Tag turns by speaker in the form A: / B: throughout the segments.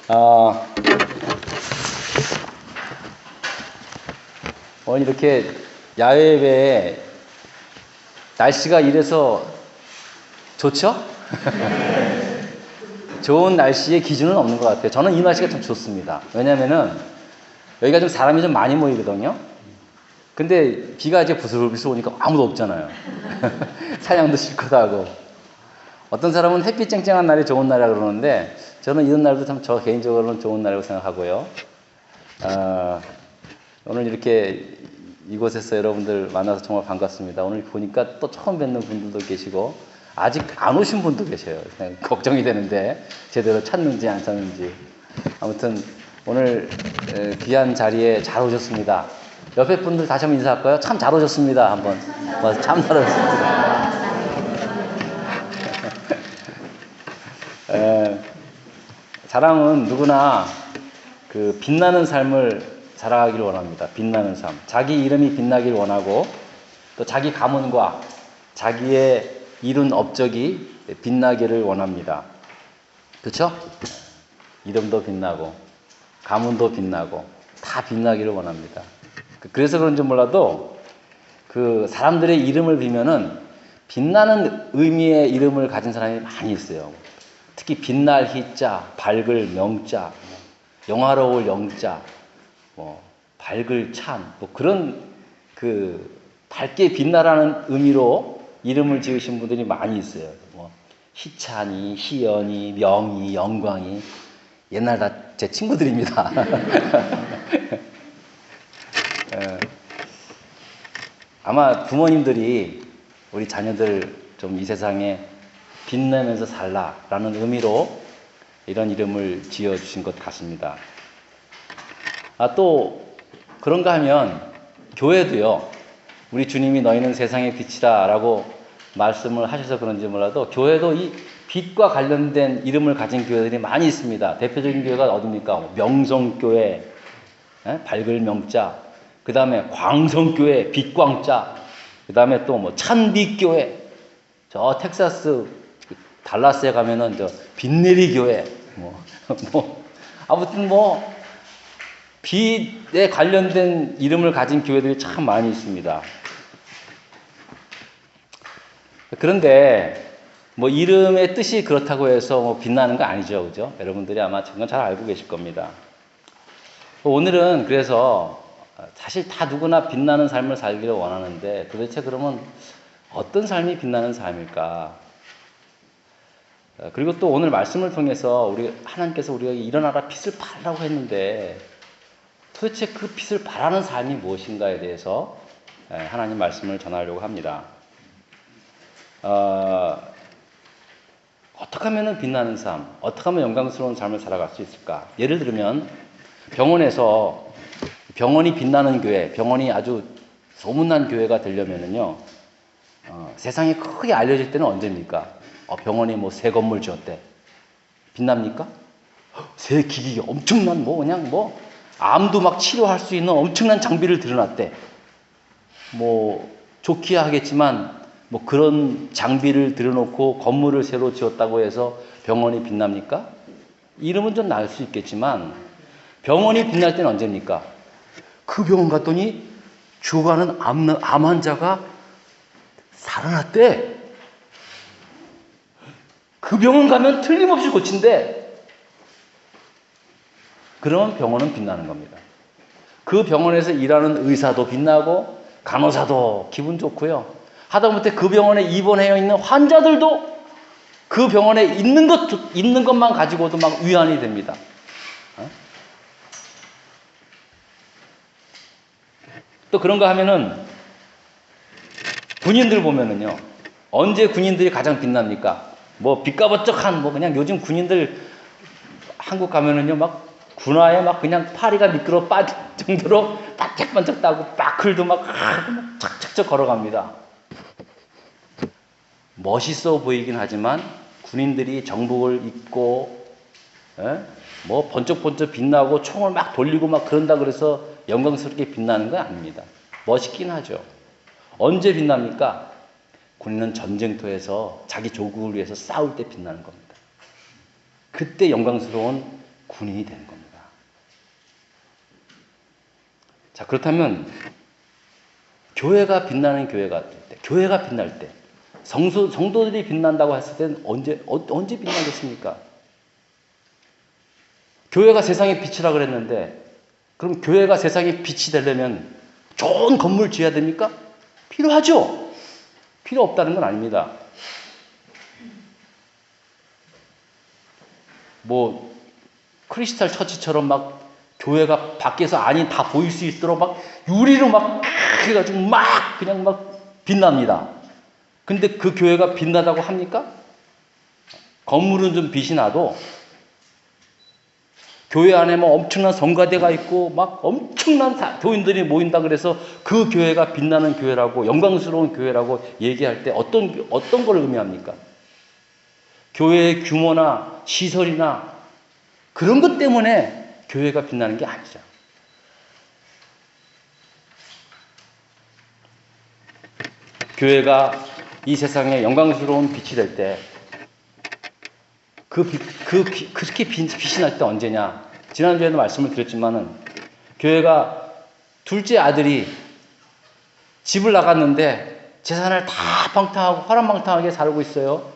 A: 어, 오늘 이렇게 야외 예배에 날씨가 이래서 좋죠? 좋은 날씨의 기준은 없는 것 같아요. 저는 이 날씨가 좀 좋습니다. 왜냐면은 여기가 좀 사람이 좀 많이 모이거든요. 근데 비가 이제 부슬부슬 오니까 아무도 없잖아요. 사냥도 실컷 하고. 어떤 사람은 햇빛 쨍쨍한 날이 좋은 날이라 그러는데 저는 이런 날도 참 저 개인적으로는 좋은 날이라고 생각하고요. 오늘 이렇게 이곳에서 여러분들 만나서 정말 반갑습니다. 오늘 보니까 또 처음 뵙는 분들도 계시고 아직 안 오신 분도 계셔요. 그냥 걱정이 되는데 제대로 찾는지 안 찾는지. 아무튼 오늘 귀한 자리에 잘 오셨습니다. 옆에 분들 다시 한번 인사할까요? 참 잘 오셨습니다. 한번. 참 잘 오셨습니다. 사람은 누구나 그 빛나는 삶을 살아가기를 원합니다. 빛나는 삶. 자기 이름이 빛나기를 원하고 또 자기 가문과 자기의 이룬 업적이 빛나기를 원합니다. 그렇죠? 이름도 빛나고 가문도 빛나고 다 빛나기를 원합니다. 그래서 그런지 몰라도 그 사람들의 이름을 비면은 빛나는 의미의 이름을 가진 사람이 많이 있어요. 특히 빛날 희자, 밝을 명자, 영화로울 영자, 밝을 찬, 그런 그 밝게 빛나라는 의미로 이름을 지으신 분들이 많이 있어요. 희찬이, 희연이, 명이, 영광이 옛날 다 제 친구들입니다. 아마 부모님들이 우리 자녀들 좀 이 세상에 빛내면서 살라라는 의미로 이런 이름을 지어주신 것 같습니다. 또 그런가 하면 교회도요. 우리 주님이 너희는 세상의 빛이다 라고 말씀을 하셔서 그런지 몰라도 교회도 이 빛과 관련된 이름을 가진 교회들이 많이 있습니다. 대표적인 교회가 어디입니까? 명성교회, 밝을 명자, 그 다음에 광성교회, 빛광자, 그 다음에 또 찬빛교회, 저 텍사스 달라스에 가면은 저 빛내리 교회, 아무튼 빛에 관련된 이름을 가진 교회들이 참 많이 있습니다. 그런데 이름의 뜻이 그렇다고 해서 빛나는 거 아니죠, 그죠? 여러분들이 아마 그건 잘 알고 계실 겁니다. 오늘은 그래서 사실 다 누구나 빛나는 삶을 살기를 원하는데 도대체 그러면 어떤 삶이 빛나는 삶일까? 그리고 또 오늘 말씀을 통해서 하나님께서 우리가 일어나라 빛을 발하라고 했는데 도대체 그 빛을 발하는 삶이 무엇인가에 대해서 하나님 말씀을 전하려고 합니다. 어떻게 하면 빛나는 삶, 어떻게 하면 영광스러운 삶을 살아갈 수 있을까? 예를 들면 병원에서 병원이 빛나는 교회, 병원이 아주 소문난 교회가 되려면은요, 세상에 크게 알려질 때는 언제입니까? 병원이 새 건물 지었대. 빛납니까? 새 기기 엄청난 암도 막 치료할 수 있는 엄청난 장비를 들여놨대. 좋기야 하겠지만 그런 장비를 들여놓고 건물을 새로 지었다고 해서 병원이 빛납니까? 이름은 좀 날 수 있겠지만 병원이 빛날 때는 언제입니까? 그 병원 갔더니 죽어가는 암 환자가 살아났대. 그 병원 가면 틀림없이 고친대. 그러면 병원은 빛나는 겁니다. 그 병원에서 일하는 의사도 빛나고 간호사도 기분 좋고요. 하다못해 그 병원에 입원해 있는 환자들도 그 병원에 있는 것만 가지고도 막 위안이 됩니다. 또 그런가 하면은 군인들 보면은요. 언제 군인들이 가장 빛납니까? 빛가번쩍한 그냥 요즘 군인들 한국 가면은요 군화에 그냥 파리가 미끄러 빠질 정도로 반짝반짝 따고 바클도 착착착 걸어갑니다. 멋있어 보이긴 하지만 군인들이 정복을 입고 번쩍번쩍 빛나고 총을 돌리고 그런다 그래서 영광스럽게 빛나는 건 아닙니다. 멋있긴 하죠. 언제 빛납니까? 군인은 전쟁터에서 자기 조국을 위해서 싸울 때 빛나는 겁니다. 그때 영광스러운 군인이 되는 겁니다. 자, 그렇다면 교회가 빛나는 교회가 될 때, 교회가 빛날 때, 성도들이 빛난다고 했을 때는 언제 빛나겠습니까? 교회가 세상의 빛이라 그랬는데, 그럼 교회가 세상의 빛이 되려면 좋은 건물 지어야 됩니까? 필요하죠. 필요 없다는 건 아닙니다. 뭐 크리스탈 처치처럼 막 교회가 밖에서 안이 다 보일 수 있도록 막 유리로 막 해가지고 막 그냥 막 빛납니다. 근데 그 교회가 빛나다고 합니까? 건물은 좀 빛이 나도 교회 안에 뭐 엄청난 성가대가 있고 막 엄청난 교인들이 모인다 그래서 그 교회가 빛나는 교회라고, 영광스러운 교회라고 얘기할 때 어떤 걸 의미합니까? 교회의 규모나 시설이나 그런 것 때문에 교회가 빛나는 게 아니죠. 교회가 이 세상에 영광스러운 빛이 될 때, 그렇게 빛이 날 때 언제냐? 지난주에도 말씀을 드렸지만은, 교회가 둘째 아들이 집을 나갔는데 재산을 다 방탕하고 화람방탕하게 살고 있어요.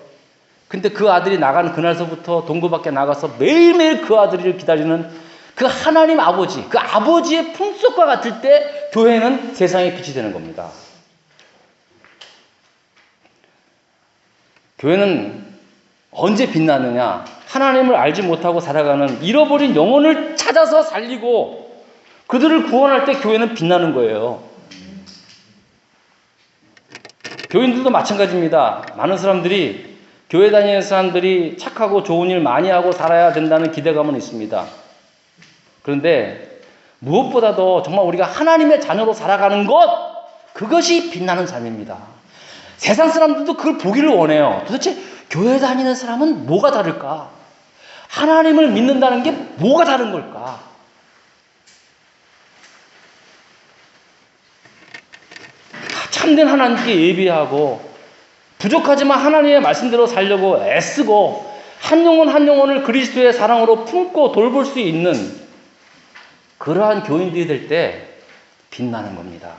A: 근데 그 아들이 나간 그날서부터 동구 밖에 나가서 매일매일 그 아들을 기다리는 그 하나님 아버지, 그 아버지의 품속과 같을 때 교회는 세상의 빛이 되는 겁니다. 교회는 언제 빛나느냐? 하나님을 알지 못하고 살아가는 잃어버린 영혼을 찾아서 살리고 그들을 구원할 때 교회는 빛나는 거예요. 교인들도 마찬가지입니다. 많은 사람들이, 교회 다니는 사람들이 착하고 좋은 일 많이 하고 살아야 된다는 기대감은 있습니다. 그런데 무엇보다도 정말 우리가 하나님의 자녀로 살아가는 것, 그것이 빛나는 삶입니다. 세상 사람들도 그걸 보기를 원해요. 도대체 교회 다니는 사람은 뭐가 다를까? 하나님을 믿는다는 게 뭐가 다른 걸까? 참된 하나님께 예비하고 부족하지만 하나님의 말씀대로 살려고 애쓰고 한 영혼 한 영혼을 그리스도의 사랑으로 품고 돌볼 수 있는 그러한 교인들이 될 때 빛나는 겁니다.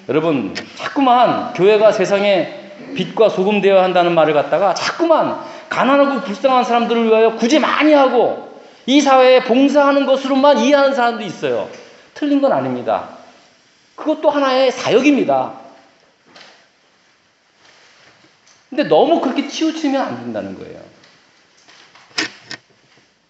A: 여러분, 자꾸만 교회가 세상에 빛과 소금 되어야 한다는 말을 갖다가 자꾸만 가난하고 불쌍한 사람들을 위하여 굳이 많이 하고 이 사회에 봉사하는 것으로만 이해하는 사람도 있어요. 틀린 건 아닙니다. 그것도 하나의 사역입니다. 근데 너무 그렇게 치우치면 안 된다는 거예요.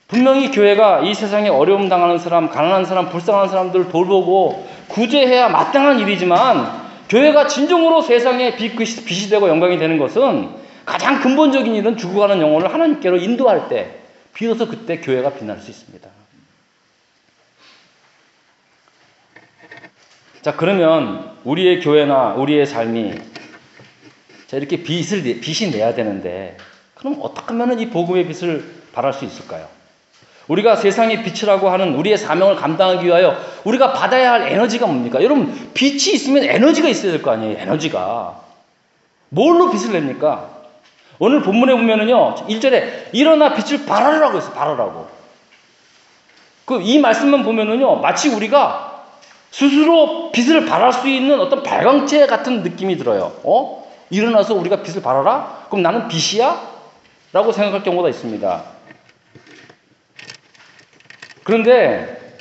A: 분명히 교회가 이 세상에 어려움 당하는 사람, 가난한 사람, 불쌍한 사람들을 돌보고 구제해야 마땅한 일이지만, 교회가 진정으로 세상에 빛이 되고 영광이 되는 것은 가장 근본적인 일은 죽어가는 영혼을 하나님께로 인도할 때, 비로소 그때 교회가 빛날 수 있습니다. 자, 그러면 우리의 교회나 우리의 삶이 이렇게 빛이 내야 되는데, 그럼 어떻게 하면 이 복음의 빛을 발할 수 있을까요? 우리가 세상의 빛이라고 하는 우리의 사명을 감당하기 위하여 우리가 받아야 할 에너지가 뭡니까? 여러분, 빛이 있으면 에너지가 있어야 될 거 아니에요? 에너지가. 뭘로 빛을 냅니까? 오늘 본문에 보면은요, 1절에 일어나 빛을 발하라고 했어요. 발하라고. 이 말씀만 보면은요, 마치 우리가 스스로 빛을 발할 수 있는 어떤 발광체 같은 느낌이 들어요. 일어나서 우리가 빛을 발하라? 그럼 나는 빛이야? 라고 생각할 경우가 있습니다. 그런데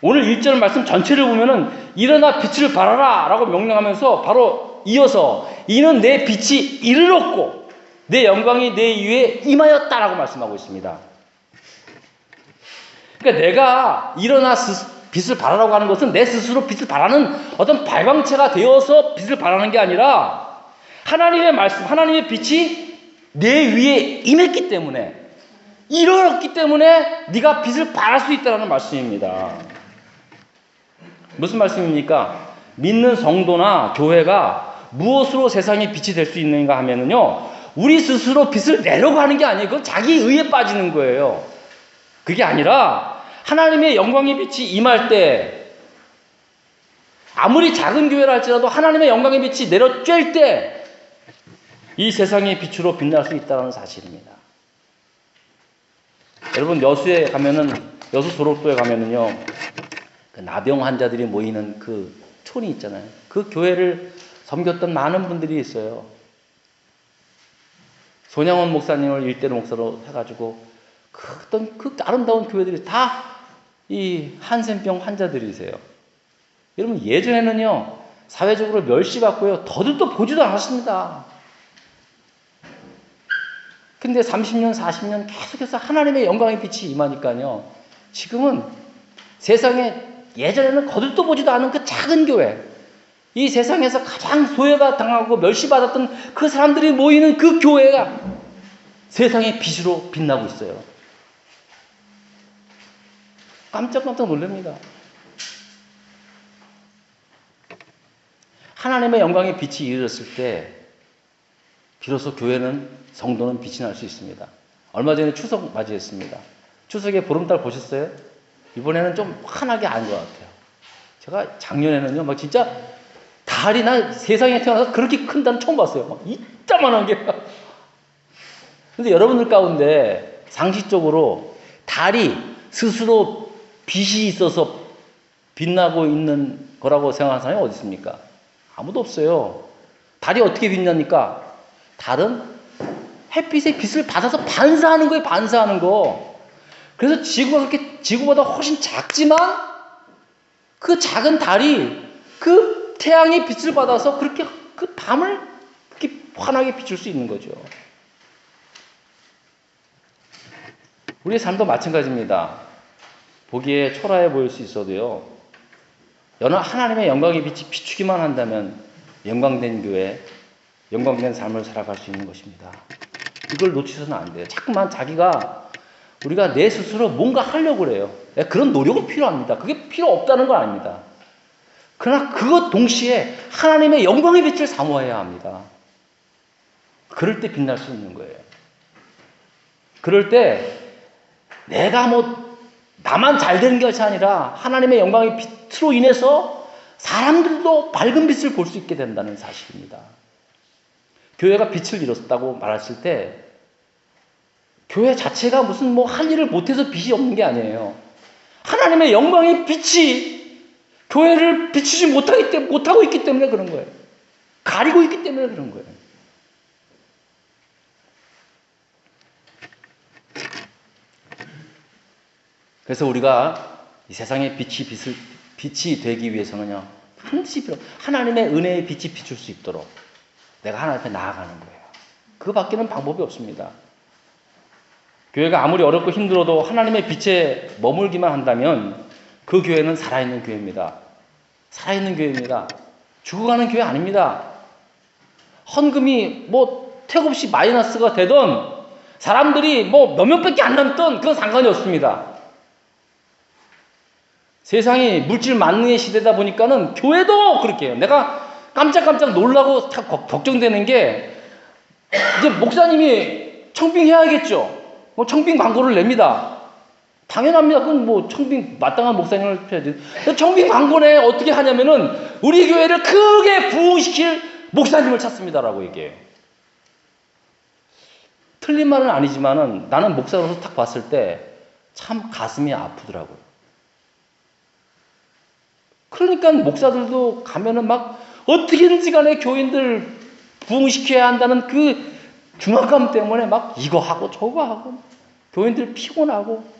A: 오늘 1절 말씀 전체를 보면은 일어나 빛을 발하라 라고 명령하면서 바로 이어서 이는 내 빛이 이르렀고 내 영광이 내 위에 임하였다라고 말씀하고 있습니다. 그러니까 내가 일어나 빛을 발하라고 하는 것은 내 스스로 빛을 발하는 어떤 발광체가 되어서 빛을 발하는 게 아니라 하나님의 말씀, 하나님의 빛이 내 위에 임했기 때문에, 일어났기 때문에 네가 빛을 발할 수 있다는 말씀입니다. 무슨 말씀입니까? 믿는 성도나 교회가 무엇으로 세상의 빛이 될 수 있는가 하면은요, 우리 스스로 빛을 내려고 하는 게 아니에요. 그건 자기 의에 빠지는 거예요. 그게 아니라 하나님의 영광의 빛이 임할 때, 아무리 작은 교회라 할지라도 하나님의 영광의 빛이 내려 쬐을 때 이 세상의 빛으로 빛날 수 있다는 사실입니다. 여러분 여수에 가면은, 여수 소록도에 가면은요, 그 나병 환자들이 모이는 그 촌이 있잖아요. 그 교회를 섬겼던 많은 분들이 있어요. 손양원 목사님을 일대로 목사로 해가지고 그 아름다운 교회들이 다 이 한센병 환자들이세요. 여러분 예전에는요 사회적으로 멸시받고요 더들도 보지도 않았습니다. 근데 30년 40년 계속해서 하나님의 영광의 빛이 임하니까요 지금은 세상에 예전에는 거들떠 보지도 않은 그 작은 교회, 이 세상에서 가장 소외당하고 멸시받았던 그 사람들이 모이는 그 교회가 세상의 빛으로 빛나고 있어요. 깜짝깜짝 놀랍니다. 하나님의 영광의 빛이 이르렀을 때 비로소 교회는, 성도는 빛이 날 수 있습니다. 얼마 전에 추석 맞이했습니다. 추석에 보름달 보셨어요? 이번에는 좀 환하게 안 것 같아요. 제가 작년에는요 막 진짜 달이, 나 세상에 태어나서 그렇게 큰 달은 처음 봤어요. 막 이따만한 게. 근데 여러분들 가운데 상식적으로 달이 스스로 빛이 있어서 빛나고 있는 거라고 생각하는 사람이 어디 있습니까? 아무도 없어요. 달이 어떻게 빛납니까? 달은 햇빛의 빛을 받아서 반사하는 거예요. 반사하는 거. 그래서 지구가 그렇게 지구보다 훨씬 작지만 그 작은 달이 그 태양의 빛을 받아서 그렇게 그 밤을 그렇게 환하게 비출 수 있는 거죠. 우리의 삶도 마찬가지입니다. 보기에 초라해 보일 수 있어도요, 하나님의 영광의 빛이 비추기만 한다면 영광된 교회, 영광된 삶을 살아갈 수 있는 것입니다. 이걸 놓치서는 안 돼요. 자꾸만 우리가 내 스스로 뭔가 하려고 그래요. 그런 노력은 필요합니다. 그게 필요 없다는 건 아닙니다. 그러나 그것 동시에 하나님의 영광의 빛을 사모해야 합니다. 그럴 때 빛날 수 있는 거예요. 그럴 때 내가 나만 잘 되는 것이 아니라 하나님의 영광의 빛으로 인해서 사람들도 밝은 빛을 볼 수 있게 된다는 사실입니다. 교회가 빛을 잃었다고 말했을 때 교회 자체가 무슨 할 일을 못해서 빛이 없는 게 아니에요. 하나님의 영광의 빛이 교회를 비추지 못하고 있기 때문에 그런 거예요. 가리고 있기 때문에 그런 거예요. 그래서 우리가 이 세상의 빛이 되기 위해서는요, 반드시 하나님의 은혜의 빛이 비출 수 있도록 내가 하나님 앞에 나아가는 거예요. 그거밖에는 방법이 없습니다. 교회가 아무리 어렵고 힘들어도 하나님의 빛에 머물기만 한다면 그 교회는 살아있는 교회입니다. 살아있는 교회입니다. 죽어가는 교회 아닙니다. 헌금이 택없이 마이너스가 되던, 사람들이 몇몇 밖에 안 남던, 그건 상관이 없습니다. 세상이 물질 만능의 시대다 보니까는 교회도 그렇게 해요. 내가 깜짝깜짝 놀라고 걱정되는 게, 이제 목사님이 청빙해야겠죠. 청빙 광고를 냅니다. 당연합니다. 그건 청빙 마땅한 목사님을 해야지. 청빙 광고에 어떻게 하냐면은 우리 교회를 크게 부흥시킬 목사님을 찾습니다라고 얘기해요. 틀린 말은 아니지만은 나는 목사로서 딱 봤을 때 참 가슴이 아프더라고요. 그러니까 목사들도 가면은 어떻게든지 간에 교인들 부흥시켜야 한다는 그 중압감 때문에 이거 하고 저거 하고 교인들 피곤하고.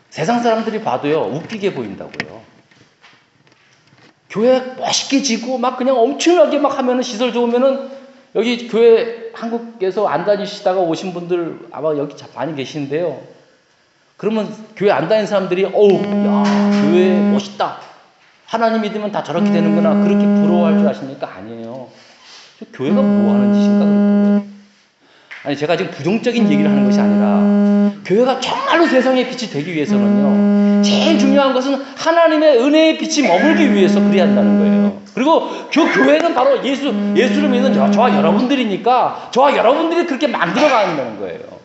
A: 세상 사람들이 봐도요 웃기게 보인다고요. 교회 멋있게 지고 그냥 엄청나게 하면은, 시설 좋으면은, 여기 교회 한국에서 안 다니시다가 오신 분들 아마 여기 많이 계시는데요. 그러면 교회 안 다니는 사람들이 야 교회 멋있다, 하나님 믿으면 다 저렇게 되는구나, 그렇게 부러워할 줄 아십니까? 아니에요. 교회가 뭐 하는 짓인가 그랬다고요. 아니, 제가 지금 부정적인 얘기를 하는 것이 아니라 교회가 정말로 세상의 빛이 되기 위해서는요, 제일 중요한 것은 하나님의 은혜의 빛이 머물기 위해서 그래야 한다는 거예요. 그리고 그 교회는 바로 예수를 믿는 저와 여러분들이니까 저와 여러분들이 그렇게 만들어가는 거예요.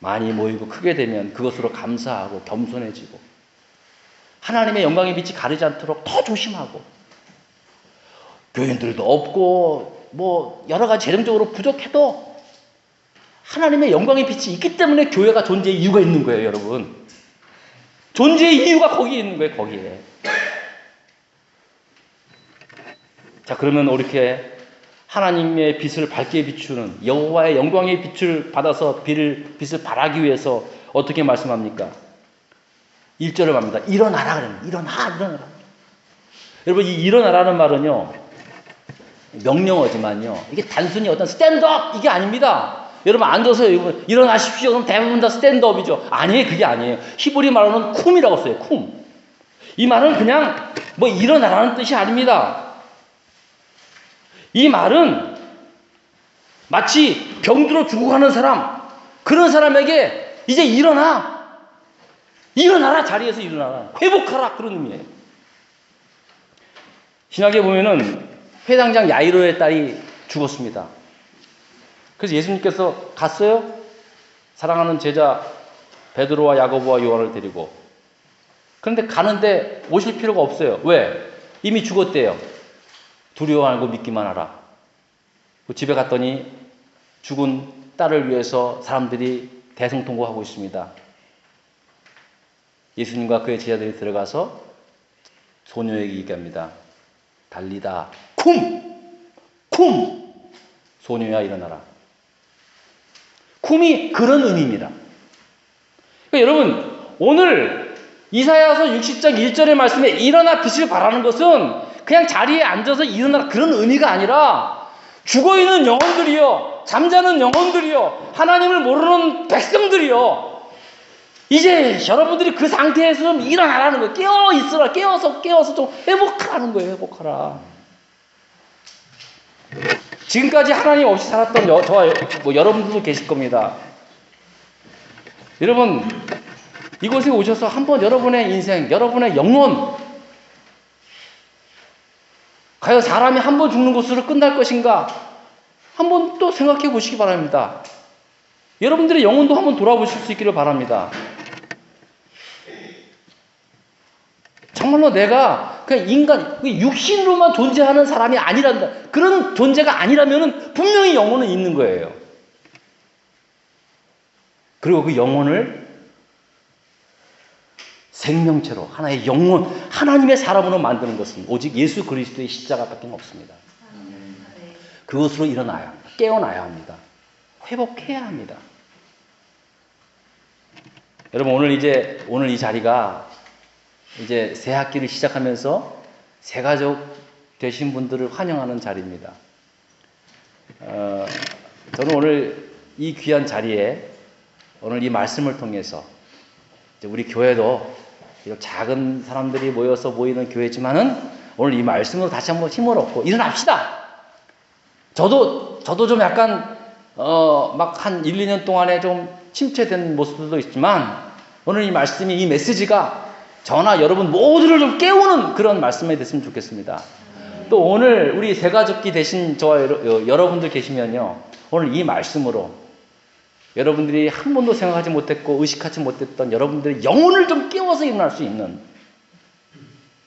A: 많이 모이고 크게 되면 그것으로 감사하고 겸손해지고 하나님의 영광의 빛이 가리지 않도록 더 조심하고, 교인들도 없고 뭐 여러 가지 재정적으로 부족해도 하나님의 영광의 빛이 있기 때문에 교회가 존재의 이유가 있는 거예요, 여러분. 존재의 이유가 거기에 있는 거예요, 거기에. 자, 그러면 이렇게 하나님의 빛을 밝게 비추는 여호와의 영광의 빛을 받아서 빛을 발하기 위해서 어떻게 말씀합니까? 1절을 말합니다. 일어나라 그럽니다. 일어나라. 여러분, 이 일어나라는 말은요, 명령어지만요, 이게 단순히 어떤 스탠드업 이게 아닙니다. 여러분, 앉아서 일어나십시오. 그럼 대부분 다 스탠드업이죠. 아니에요, 그게 아니에요. 히브리 말로는 쿰이라고 써요. 쿰. 이 말은 그냥 뭐 일어나라는 뜻이 아닙니다. 이 말은 마치 병들어 죽어가는 사람, 그런 사람에게 이제 일어나라, 자리에서 일어나라, 회복하라, 그런 의미예요. 신약에 보면은 회당장 야이로의 딸이 죽었습니다. 그래서 예수님께서 갔어요. 사랑하는 제자 베드로와 야고보와 요한을 데리고. 그런데 가는데 오실 필요가 없어요. 왜? 이미 죽었대요. 두려워 말고 믿기만 하라. 집에 갔더니 죽은 딸을 위해서 사람들이 대성통곡하고 있습니다. 예수님과 그의 제자들이 들어가서 소녀에게 얘기합니다. 달리다 쿰! 소녀야 일어나라. 쿰이 그런 의미입니다. 그러니까 여러분, 오늘 이사야서 60장 1절의 말씀에 일어나 빛을 발하는 것은 그냥 자리에 앉아서 일어나라 그런 의미가 아니라 죽어있는 영혼들이요, 잠자는 영혼들이요, 하나님을 모르는 백성들이요, 이제 여러분들이 그 상태에서 좀 일어나라는 거예요. 깨어있으라. 깨어서 좀 회복하라는 거예요. 회복하라. 지금까지 하나님 없이 살았던 저와 여러분들도 계실 겁니다. 여러분, 이곳에 오셔서 한번 여러분의 인생, 여러분의 영혼, 과연 사람이 한 번 죽는 것으로 끝날 것인가? 한번 또 생각해 보시기 바랍니다. 여러분들의 영혼도 한번 돌아보실 수 있기를 바랍니다. 정말로 내가 그냥 인간, 육신으로만 존재하는 사람이 아니란다. 그런 존재가 아니라면 분명히 영혼은 있는 거예요. 그리고 그 영혼을 생명체로 하나의 영혼, 하나님의 사람으로 만드는 것은 오직 예수 그리스도의 십자가밖에 없습니다. 그것으로 일어나야 합니다. 깨어나야 합니다. 회복해야 합니다. 여러분, 오늘 이 자리가 이제 새 학기를 시작하면서 새 가족 되신 분들을 환영하는 자리입니다. 저는 오늘 이 귀한 자리에 오늘 이 말씀을 통해서 이제 우리 교회도 작은 사람들이 모이는 교회지만은 오늘 이 말씀으로 다시 한번 힘을 얻고 일어납시다. 저도 좀 약간 막 한 1, 2년 동안에 좀 침체된 모습들도 있지만 오늘 이 말씀이, 이 메시지가 저나 여러분 모두를 좀 깨우는 그런 말씀이 됐으면 좋겠습니다. 또 오늘 우리 새가족기 되신 저와 여러분들 계시면요, 오늘 이 말씀으로 여러분들이 한 번도 생각하지 못했고 의식하지 못했던 여러분들의 영혼을 좀 깨워서 일어날 수 있는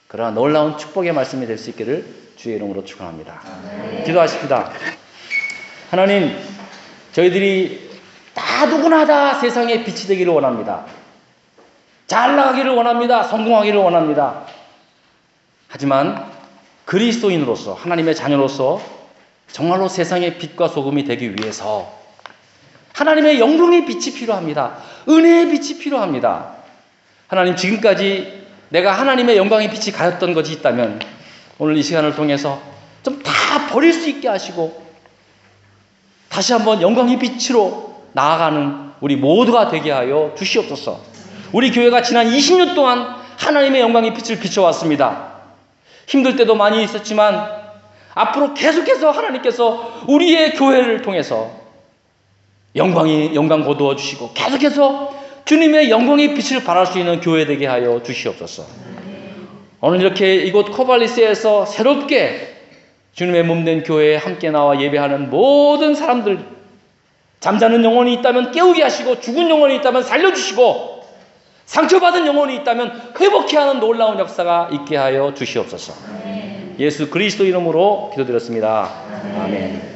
A: 그러한 놀라운 축복의 말씀이 될 수 있기를 주의 이름으로 축원합니다. 기도하십시다. 하나님, 저희들이 누구나 다 세상에 빛이 되기를 원합니다. 잘 나가기를 원합니다. 성공하기를 원합니다. 하지만 그리스도인으로서, 하나님의 자녀로서 정말로 세상의 빛과 소금이 되기 위해서 하나님의 영광의 빛이 필요합니다. 은혜의 빛이 필요합니다. 하나님, 지금까지 내가 하나님의 영광의 빛이 가렸던 것이 있다면 오늘 이 시간을 통해서 좀 다 버릴 수 있게 하시고 다시 한번 영광의 빛으로 나아가는 우리 모두가 되게 하여 주시옵소서. 우리 교회가 지난 20년 동안 하나님의 영광의 빛을 비춰왔습니다. 힘들 때도 많이 있었지만 앞으로 계속해서 하나님께서 우리의 교회를 통해서 영광 거두어 주시고 계속해서 주님의 영광의 빛을 발할 수 있는 교회 되게 하여 주시옵소서. 오늘 이렇게 이곳 코발리스에서 새롭게 주님의 몸된 교회에 함께 나와 예배하는 모든 사람들, 잠자는 영혼이 있다면 깨우게 하시고 죽은 영혼이 있다면 살려주시고 상처받은 영혼이 있다면 회복케 하는 놀라운 역사가 있게 하여 주시옵소서. 예수 그리스도 이름으로 기도드렸습니다. 아멘.